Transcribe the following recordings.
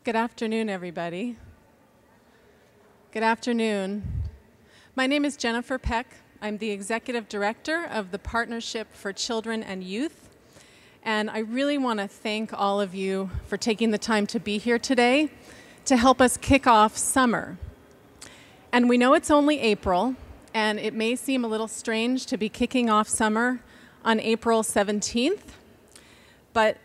Good afternoon, everybody. Good afternoon. My name is Jennifer Peck. I'm the Executive Director of the Partnership for Children and Youth. And I really want to thank all of you for taking the time to be here today to help us kick off summer. And we know it's only April, and it may seem a little strange to be kicking off summer on April 17th, but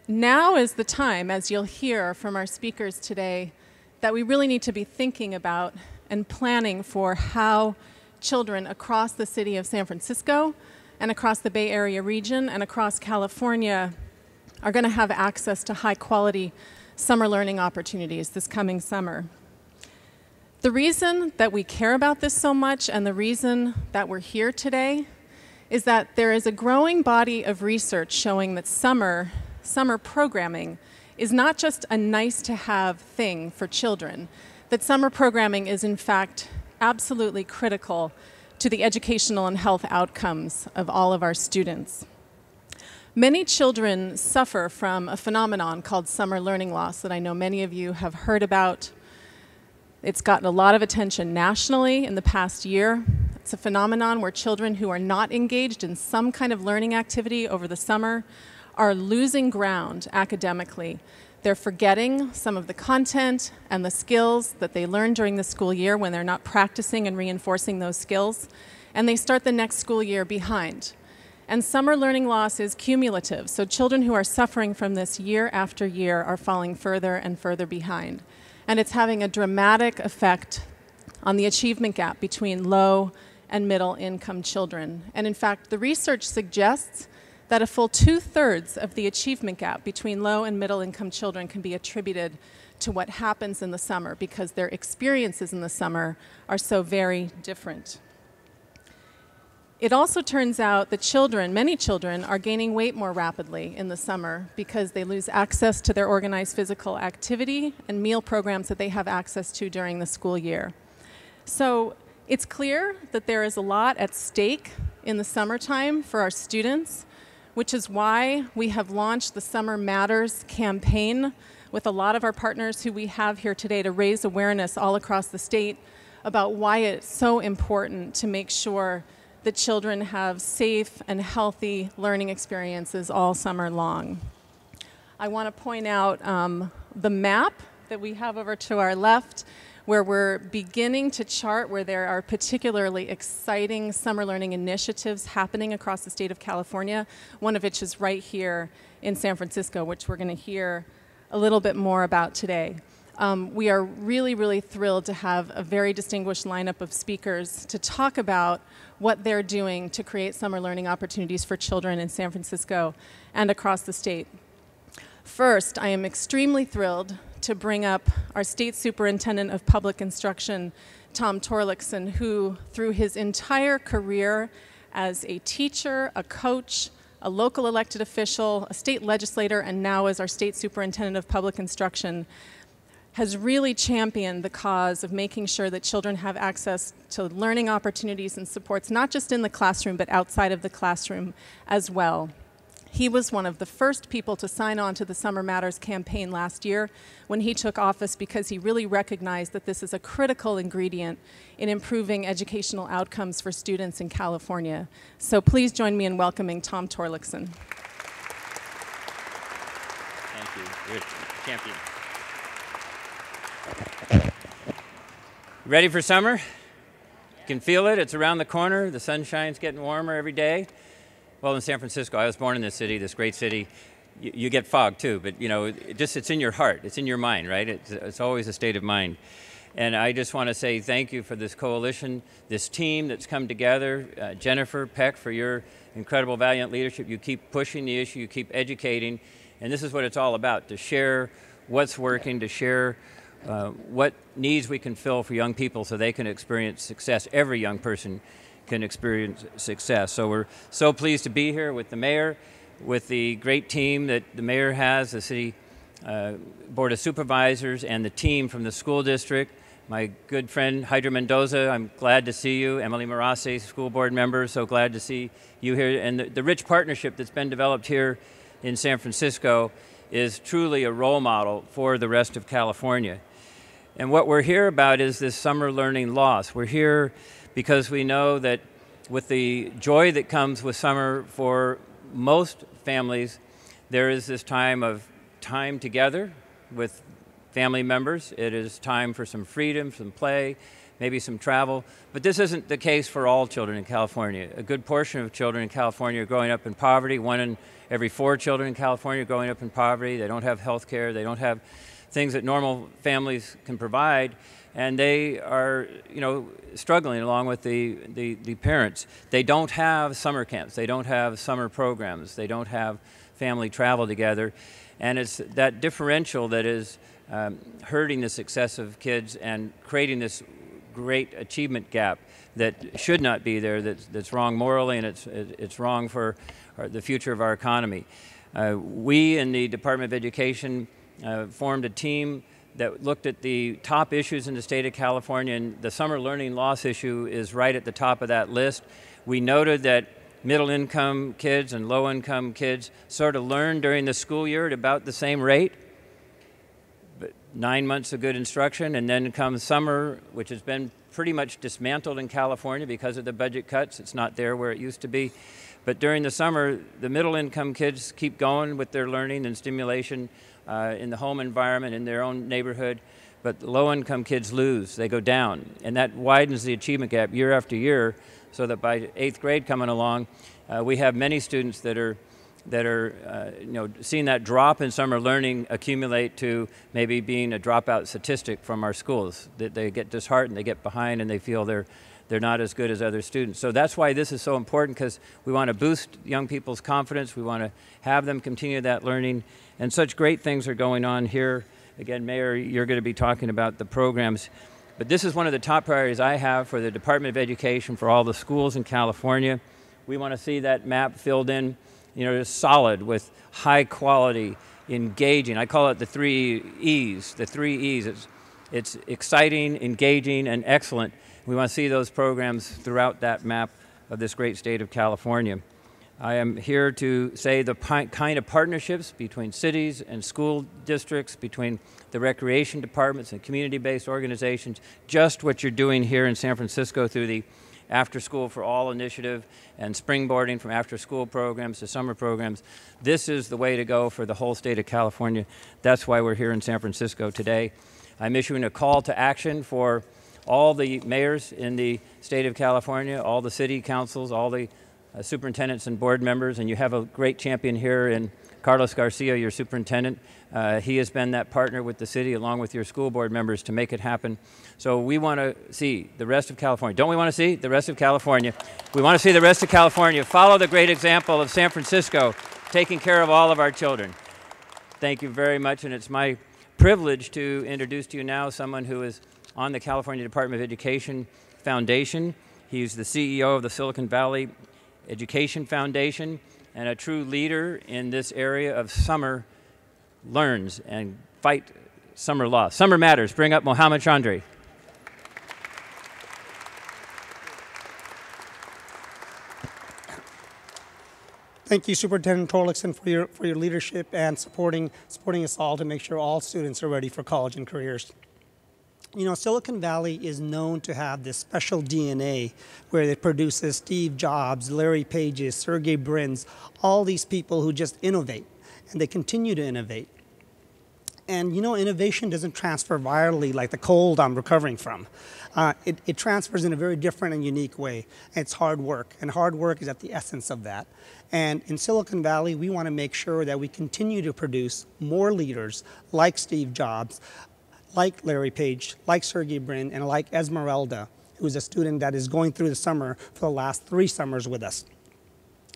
now is the time, as you'll hear from our speakers today, that we really need to be thinking about and planning for how children across the city of San Francisco and across the Bay Area region and across California are going to have access to high-quality summer learning opportunities this coming summer. The reason that we care about this so much and the reason that we're here today is that there is a growing body of research showing that summer programming is not just a nice-to-have thing for children, that summer programming is in fact absolutely critical to the educational and health outcomes of all of our students. Many children suffer from a phenomenon called summer learning loss that I know many of you have heard about. It's gotten a lot of attention nationally in the past year. It's a phenomenon where children who are not engaged in some kind of learning activity over the summer are losing ground academically. They're forgetting some of the content and the skills that they learned during the school year when they're not practicing and reinforcing those skills, and they start the next school year behind. And summer learning loss is cumulative, so children who are suffering from this year after year are falling further and further behind. And it's having a dramatic effect on the achievement gap between low and middle income children. And in fact, the research suggests that a full 2/3 of the achievement gap between low and middle income children can be attributed to what happens in the summer because their experiences in the summer are so very different. It also turns out that many children are gaining weight more rapidly in the summer because they lose access to their organized physical activity and meal programs that they have access to during the school year. So it's clear that there is a lot at stake in the summertime for our students, which is why we have launched the Summer Matters campaign with a lot of our partners who we have here today to raise awareness all across the state about why it's so important to make sure that children have safe and healthy learning experiences all summer long. I want to point out the map that we have over to our left, where we're beginning to chart where there are particularly exciting summer learning initiatives happening across the state of California, one of which is right here in San Francisco, which we're going to hear a little bit more about today. We are really, really thrilled to have a very distinguished lineup of speakers to talk about what they're doing to create summer learning opportunities for children in San Francisco and across the state. First, I am extremely thrilled to bring up our State Superintendent of Public Instruction, Tom Torlakson, who through his entire career as a teacher, a coach, a local elected official, a state legislator, and now as our State Superintendent of Public Instruction, has really championed the cause of making sure that children have access to learning opportunities and supports, not just in the classroom, but outside of the classroom as well. He was one of the first people to sign on to the Summer Matters campaign last year when he took office because he really recognized that this is a critical ingredient in improving educational outcomes for students in California. So please join me in welcoming Tom Torlakson. Thank you. You're a champion. Ready for summer? You can feel it. It's around the corner. The sunshine's getting warmer every day. Well, in San Francisco, I was born in this city, this great city. You get fog too, but you know, it's in your heart, it's in your mind, right? It's always a state of mind. And I just want to say thank you for this coalition, this team that's come together. Jennifer, Peck, for your incredible, valiant leadership. You keep pushing the issue, you keep educating, and this is what it's all about, to share what's working, to share what needs we can fill for young people so they can experience success. Every young person can experience success. So we're so pleased to be here with the mayor, with the great team that the mayor has, the city board of supervisors, and the team from the school district. My good friend Hydra Mendoza, I'm glad to see you. Emily Marassi, school board member, so glad to see you here. And the rich partnership that's been developed here in San Francisco is truly a role model for the rest of California. And what we're here about is this summer learning loss. We're here because we know that with the joy that comes with summer for most families, there is this time of time together with family members. It is time for some freedom, some play, maybe some travel. But this isn't the case for all children in California. A good portion of children in California are growing up in poverty. 1 in every 4 children in California are growing up in poverty. They don't have health care. They don't have things that normal families can provide. And they are, struggling along with the parents. They don't have summer camps. They don't have summer programs. They don't have family travel together. And it's that differential that is hurting the success of kids and creating this great achievement gap that should not be there, that's wrong morally, and it's wrong for the future of our economy. We in the Department of Education formed a team that looked at the top issues in the state of California, and the summer learning loss issue is right at the top of that list. We noted that middle-income kids and low-income kids sort of learn during the school year at about the same rate. But 9 months of good instruction, and then comes summer, which has been pretty much dismantled in California because of the budget cuts. It's not there where it used to be. But during the summer, the middle-income kids keep going with their learning and stimulation in the home environment, in their own neighborhood. But the low-income kids lose. They go down. And that widens the achievement gap year after year, so that by 8th grade coming along, we have many students that are seeing that drop in summer learning accumulate to maybe being a dropout statistic from our schools. That they get disheartened, they get behind, and they feel they're not as good as other students. So that's why this is so important, because we want to boost young people's confidence. We want to have them continue that learning. And such great things are going on here. Again, Mayor, you're going to be talking about the programs. But this is one of the top priorities I have for the Department of Education, for all the schools in California. We want to see that map filled in, solid with high quality, engaging. I call it the 3 E's. The 3 E's. It's exciting, engaging, and excellent. We want to see those programs throughout that map of this great state of California. I am here to say the kind of partnerships between cities and school districts, between the recreation departments and community-based organizations, just what you're doing here in San Francisco through the After School for All initiative and springboarding from after-school programs to summer programs. This is the way to go for the whole state of California. That's why we're here in San Francisco today. I'm issuing a call to action for all the mayors in the state of California, all the city councils, all the superintendents and board members, and you have a great champion here in Carlos Garcia, your superintendent. He has been that partner with the city along with your school board members to make it happen. So we want to see the rest of California. Don't we want to see the rest of California? We want to see the rest of California follow the great example of San Francisco, taking care of all of our children. Thank you very much, and it's my privilege to introduce to you now someone who is on the California Department of Education Foundation. He's the CEO of the Silicon Valley Education Foundation and a true leader in this area of summer learns and fight summer loss. Summer matters. Bring up Mohammad Andre. Thank you, Superintendent Torlakson, for your leadership and supporting us all to make sure all students are ready for college and careers. Silicon Valley is known to have this special DNA where it produces Steve Jobs, Larry Pages, Sergey Brin's, all these people who just innovate, and they continue to innovate. And innovation doesn't transfer virally like the cold I'm recovering from. It transfers in a very different and unique way. It's hard work, and hard work is at the essence of that. And in Silicon Valley, we want to make sure that we continue to produce more leaders like Steve Jobs, like Larry Page, like Sergey Brin, and like Esmeralda, who's a student that is going through the summer for the last 3 summers with us.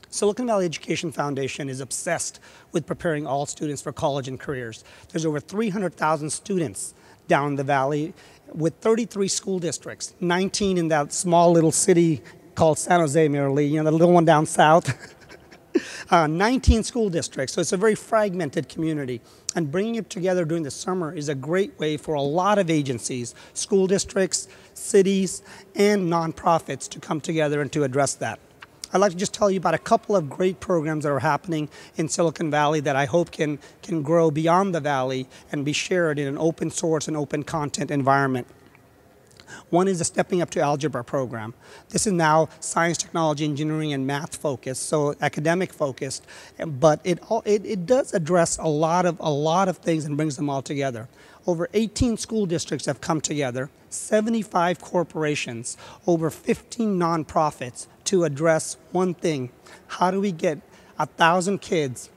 Silicon Valley Education Foundation is obsessed with preparing all students for college and careers. There's over 300,000 students down the valley with 33 school districts, 19 in that small little city called San Jose merely, the little one down south. 19 school districts, so it's a very fragmented community. And bringing it together during the summer is a great way for a lot of agencies, school districts, cities, and nonprofits to come together and to address that. I'd like to just tell you about a couple of great programs that are happening in Silicon Valley that I hope can grow beyond the valley and be shared in an open source and open content environment. One is the Stepping Up to Algebra program. This is now science, technology, engineering, and math focused, so academic focused, but it does address a lot of things and brings them all together. Over 18 school districts have come together, 75 corporations, over 15 nonprofits to address one thing. How do we get 1,000 kids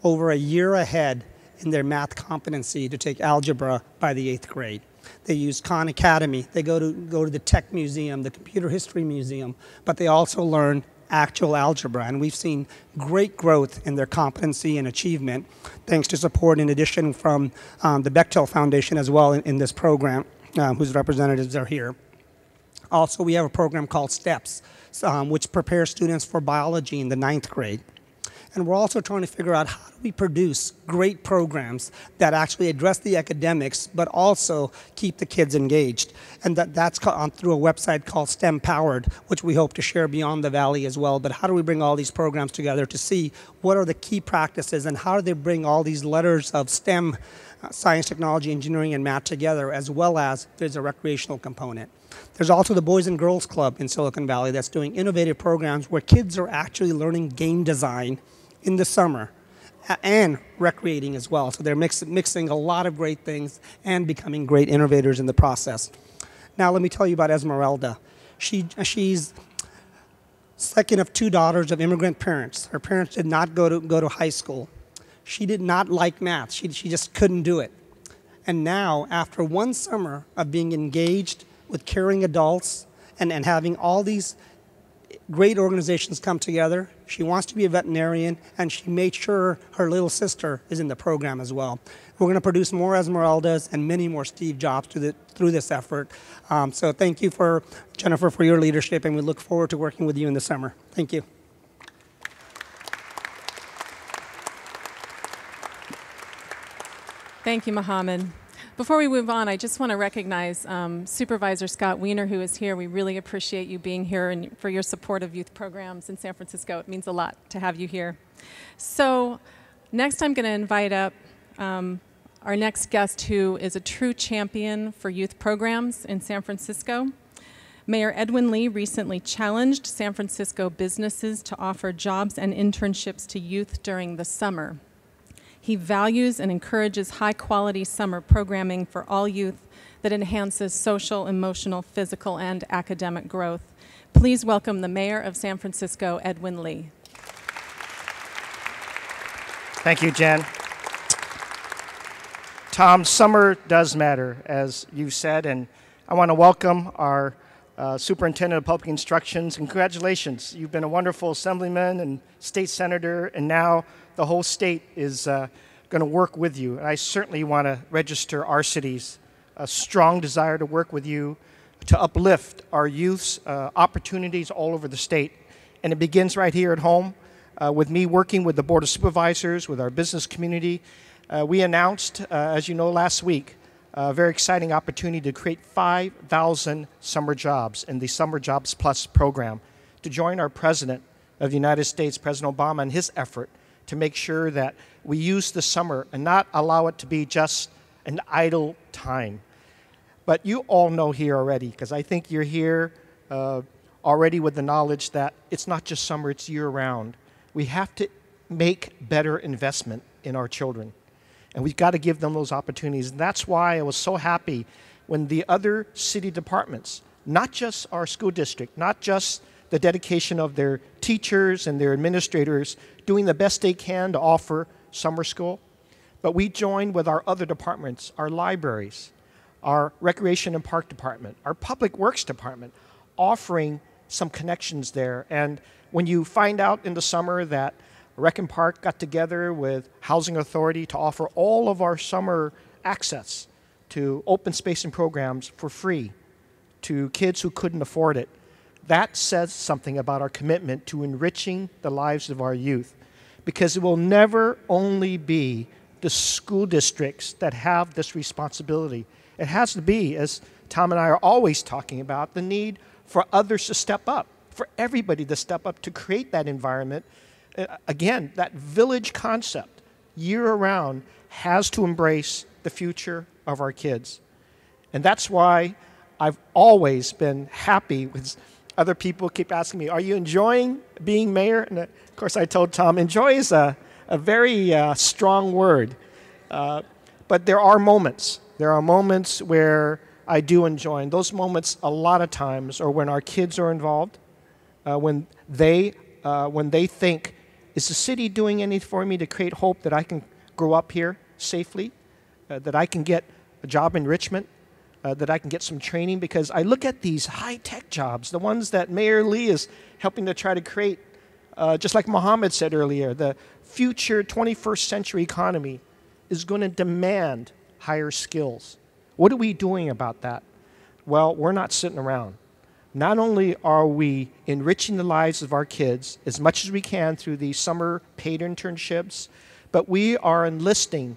over a year ahead in their math competency to take algebra by the 8th grade? They use Khan Academy. They go to the Tech Museum, the Computer History Museum, but they also learn actual algebra. And we've seen great growth in their competency and achievement, thanks to support in addition from the Bechtel Foundation as well in this program, whose representatives are here. Also, we have a program called STEPS, which prepares students for biology in the 9th grade. And we're also trying to figure out how do we produce great programs that actually address the academics, but also keep the kids engaged. And that's through a website called STEM Powered, which we hope to share beyond the valley as well. But how do we bring all these programs together to see what are the key practices and how do they bring all these letters of STEM, science, technology, engineering, and math together, as well as there's a recreational component. There's also the Boys and Girls Club in Silicon Valley that's doing innovative programs where kids are actually learning game design in the summer and recreating as well. So they're mixing a lot of great things and becoming great innovators in the process. Now let me tell you about Esmeralda. She's second of 2 daughters of immigrant parents. Her parents did not go to high school. She did not like math. She just couldn't do it. And now, after one summer of being engaged with caring adults and having all these great organizations come together, she wants to be a veterinarian, and she made sure her little sister is in the program as well. We're going to produce more Esmeraldas and many more Steve Jobs through this effort. So thank you, Jennifer, for your leadership, and we look forward to working with you in the summer. Thank you. Thank you, Mohammad. Before we move on, I just want to recognize Supervisor Scott Wiener, who is here. We really appreciate you being here and for your support of youth programs in San Francisco. It means a lot to have you here. So next I'm going to invite up our next guest, who is a true champion for youth programs in San Francisco. Mayor Edwin Lee recently challenged San Francisco businesses to offer jobs and internships to youth during the summer. He values and encourages high-quality summer programming for all youth that enhances social, emotional, physical, and academic growth. Please welcome the Mayor of San Francisco, Edwin Lee. Thank you, Jen. Tom, summer does matter, as you said, and I want to welcome our Superintendent of Public Instructions. Congratulations. You've been a wonderful assemblyman and state senator, and now the whole state is going to work with you. And I certainly want to register our city's strong desire to work with you to uplift our youth's opportunities all over the state. And it begins right here at home with me working with the Board of Supervisors, with our business community. We announced, as you know, last week, a very exciting opportunity to create 5,000 summer jobs in the Summer Jobs Plus program to join our President of the United States, President Obama, in his effort to make sure that we use the summer and not allow it to be just an idle time. But you all know here already, because I think you're here already with the knowledge that it's not just summer, it's year-round. We have to make better investment in our children, and we've got to give them those opportunities. And that's why I was so happy when the other city departments, not just our school district, not just the dedication of their teachers and their administrators doing the best they can to offer summer school, but we joined with our other departments, our libraries, our Recreation and Park Department, our Public Works Department, offering some connections there. And when you find out in the summer that Rec and Park got together with Housing Authority to offer all of our summer access to open space and programs for free to kids who couldn't afford it, that says something about our commitment to enriching the lives of our youth, because it will never only be the school districts that have this responsibility. It has to be, as Tom and I are always talking about, the need for others to step up, for everybody to step up to create that environment. Again, that village concept, year-round, has to embrace the future of our kids. And that's why I've always been happy with other people keep asking me, are you enjoying being mayor? And of course I told Tom, enjoy is a very strong word. But there are moments. There are moments where I do enjoy. And those moments a lot of times are when our kids are involved, when they think, is the city doing anything for me to create hope that I can grow up here safely, that I can get a job enrichment, that I can get some training? Because I look at these high-tech jobs, the ones that Mayor Lee is helping to try to create, just like Mohammad said earlier, the future 21st century economy is going to demand higher skills. What are we doing about that? Well, we're not sitting around. Not only are we enriching the lives of our kids as much as we can through these summer paid internships, but we are enlisting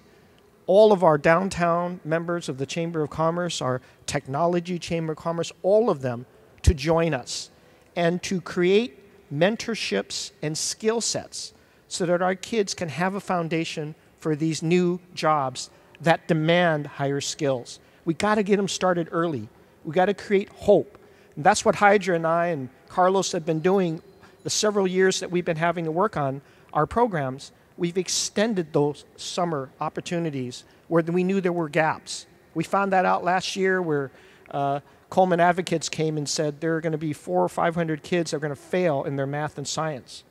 all of our downtown members of the Chamber of Commerce, our technology Chamber of Commerce, all of them to join us and to create mentorships and skill sets so that our kids can have a foundation for these new jobs that demand higher skills. We got to get them started early. We got to create hope. And that's what Hydra and I and Carlos have been doing the several years that we've been having to work on our programs. We've extended those summer opportunities where we knew there were gaps. We found that out last year where Coleman Advocates came and said there are going to be 400 or 500 kids that are going to fail in their math and science.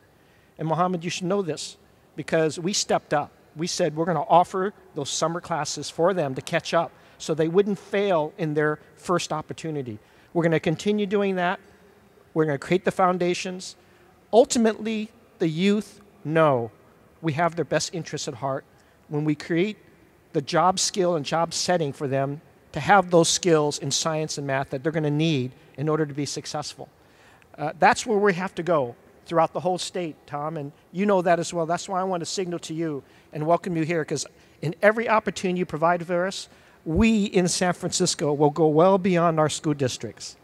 And Mohammad, you should know this because we stepped up. We said we're going to offer those summer classes for them to catch up so they wouldn't fail in their first opportunity. We're going to continue doing that. We're going to create the foundations. Ultimately, the youth know we have their best interests at heart when we create the job skill and job setting for them to have those skills in science and math that they're going to need in order to be successful. That's where we have to go throughout the whole state, Tom, and you know that as well. That's why I want to signal to you and welcome you here, because in every opportunity you provide for us, we in San Francisco will go well beyond our school districts.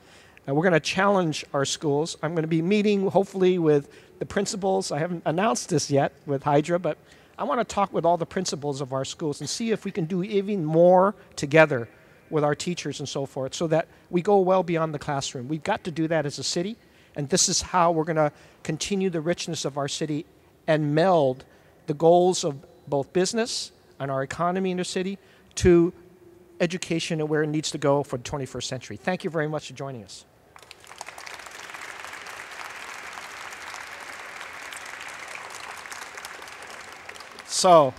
We're going to challenge our schools. I'm going to be meeting, hopefully, with the principals. I haven't announced this yet with Hydra, but I want to talk with all the principals of our schools and see if we can do even more together with our teachers and so forth so that we go well beyond the classroom. We've got to do that as a city, and this is how we're going to continue the richness of our city and meld the goals of both business and our economy in the city to education and where it needs to go for the 21st century. Thank you very much for joining us. So,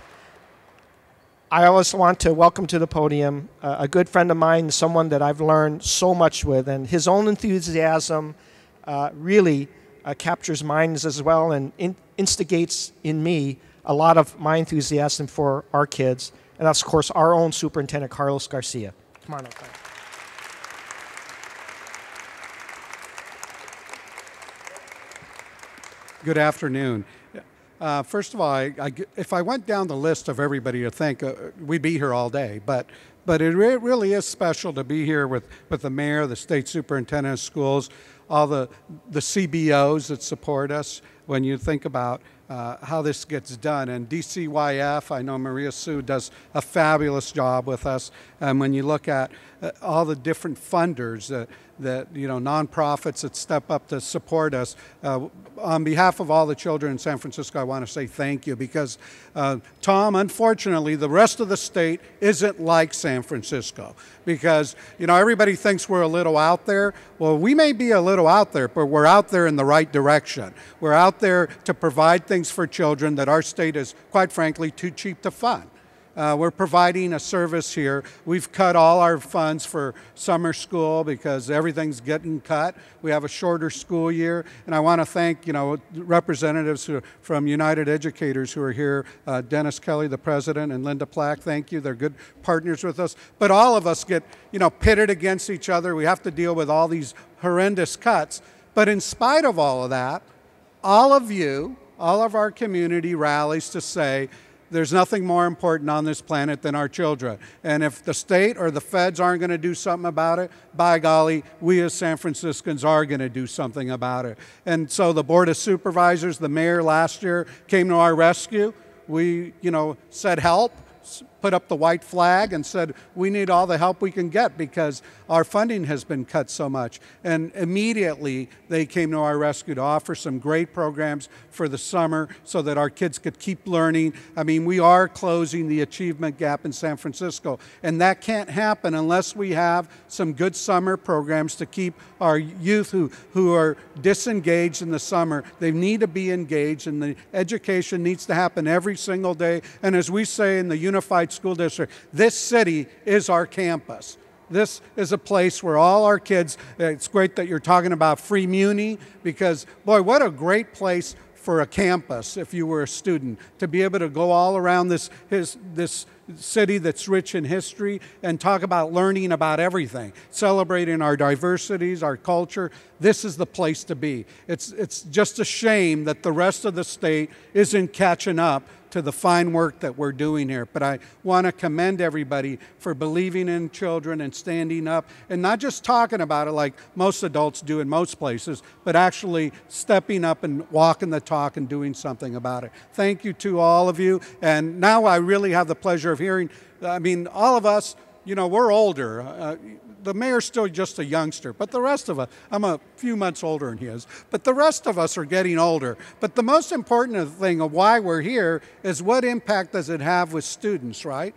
I always want to welcome to the podium a good friend of mine, someone that I've learned so much with, and his own enthusiasm really captures mine as well and instigates in me a lot of my enthusiasm for our kids, and that's, of course, our own Superintendent, Carlos Garcia. Come on up. Good afternoon. First of all, if I went down the list of everybody to thank, we'd be here all day. But it really is special to be here with the mayor, the state superintendent of schools, all the CBOs that support us. When you think about how this gets done, and DCYF, I know Maria Sue does a fabulous job with us. And when you look at all the different funders that nonprofits that step up to support us, on behalf of all the children in San Francisco, I want to say thank you because, Tom, unfortunately, the rest of the state isn't like San Francisco because, everybody thinks we're a little out there. Well, we may be a little out there, but we're out there in the right direction. We're out there to provide things for children that our state is, quite frankly, too cheap to fund. We're providing a service here. We've cut all our funds for summer school because everything's getting cut. We have a shorter school year, and I want to thank representatives from United Educators who are here, Dennis Kelly, the president, and Linda Plack. Thank you. They're good partners with us. But all of us get pitted against each other. We have to deal with all these horrendous cuts. But in spite of all of that, all of you, all of our community rallies to say, there's nothing more important on this planet than our children. And if the state or the feds aren't going to do something about it, by golly, we as San Franciscans are going to do something about it. And so the Board of Supervisors, the mayor last year came to our rescue. We, said help, put up the white flag and said we need all the help we can get because our funding has been cut so much. And immediately they came to our rescue to offer some great programs for the summer so that our kids could keep learning. I mean, we are closing the achievement gap in San Francisco, and that can't happen unless we have some good summer programs to keep our youth who are disengaged in the summer. They need to be engaged, and the education needs to happen every single day. And as we say in the Unified School District, this city is our campus. This is a place where all our kids, it's great that you're talking about free muni because, boy, what a great place for a campus if you were a student, to be able to go all around this city that's rich in history and talk about learning about everything, celebrating our diversities, our culture. This is the place to be. It's just a shame that the rest of the state isn't catching up to the fine work that we're doing here. But I want to commend everybody for believing in children and standing up and not just talking about it like most adults do in most places, but actually stepping up and walking the talk and doing something about it. Thank you to all of you. And now I really have the pleasure of hearing, all of us, we're older. The mayor's still just a youngster, but the rest of us, I'm a few months older than he is, but the rest of us are getting older. But the most important thing of why we're here is what impact does it have with students, right?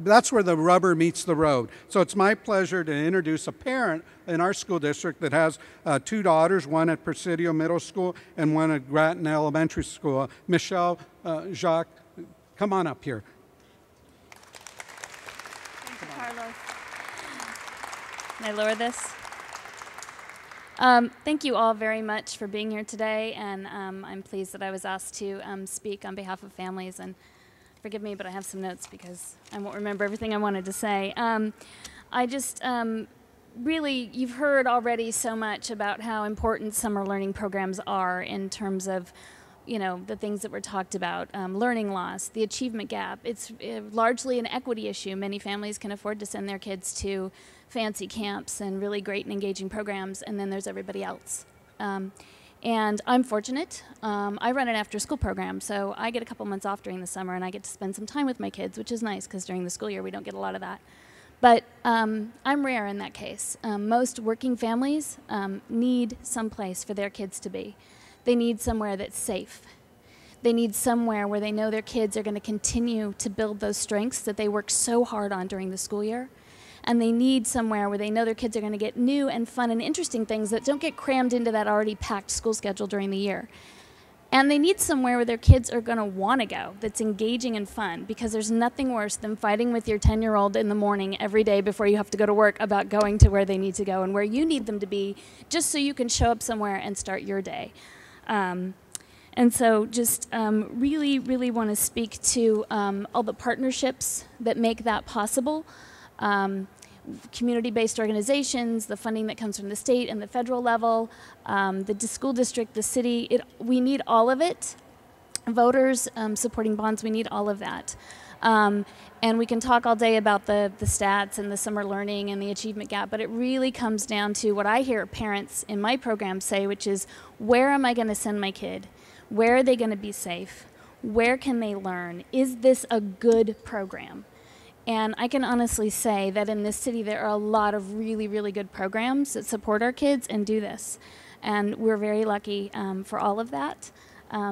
That's where the rubber meets the road. So it's my pleasure to introduce a parent in our school district that has two daughters, one at Presidio Middle School and one at Grattan Elementary School. Michelle, Jacques, come on up here. Thank you, Carlos. Can I lower this? Thank you all very much for being here today, and I'm pleased that I was asked to speak on behalf of families, and forgive me, but I have some notes because I won't remember everything I wanted to say. I just really, you've heard already so much about how important summer learning programs are in terms of the things that were talked about, learning loss, the achievement gap. It's largely an equity issue. Many families can afford to send their kids to fancy camps and really great and engaging programs, and then there's everybody else. And I'm fortunate. I run an after-school program, so I get a couple months off during the summer, and I get to spend some time with my kids, which is nice because during the school year we don't get a lot of that. But I'm rare in that case. Most working families need some place for their kids to be. They need somewhere that's safe. They need somewhere where they know their kids are going to continue to build those strengths that they work so hard on during the school year. And they need somewhere where they know their kids are going to get new and fun and interesting things that don't get crammed into that already packed school schedule during the year. And they need somewhere where their kids are going to want to go, that's engaging and fun, because there's nothing worse than fighting with your 10-year-old in the morning every day before you have to go to work about going to where they need to go and where you need them to be, just so you can show up somewhere and start your day. And so just really, really want to speak to all the partnerships that make that possible. Community-based organizations, the funding that comes from the state and the federal level, the school district, the city, we need all of it. Voters supporting bonds, we need all of that. And we can talk all day about the stats and the summer learning and the achievement gap, but it really comes down to what I hear parents in my program say, which is, where am I going to send my kid? Where are they going to be safe? Where can they learn? Is this a good program? And I can honestly say that in this city there are a lot of really, really good programs that support our kids and do this. And we're very lucky for all of that,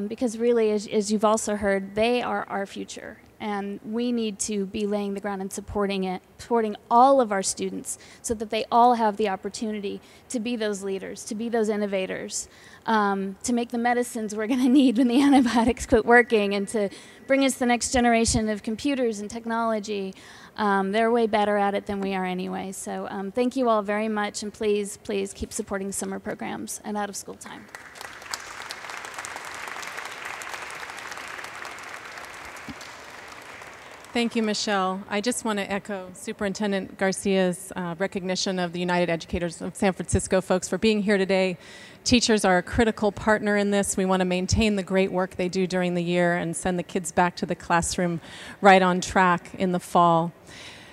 because really, as you've also heard, they are our future. And we need to be laying the ground and supporting all of our students so that they all have the opportunity to be those leaders, to be those innovators, to make the medicines we're going to need when the antibiotics quit working, and to bring us the next generation of computers and technology. They're way better at it than we are anyway. So thank you all very much, and please, please keep supporting summer programs and out of school time. Thank you, Michelle. I just want to echo Superintendent Garcia's recognition of the United Educators of San Francisco folks for being here today. Teachers are a critical partner in this. We want to maintain the great work they do during the year and send the kids back to the classroom right on track in the fall.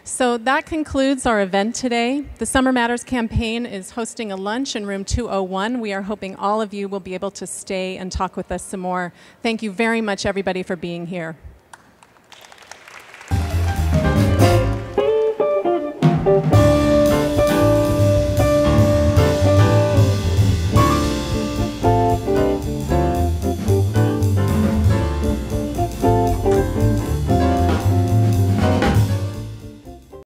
So that concludes our event today. The Summer Matters campaign is hosting a lunch in room 201. We are hoping all of you will be able to stay and talk with us some more. Thank you very much, everybody, for being here.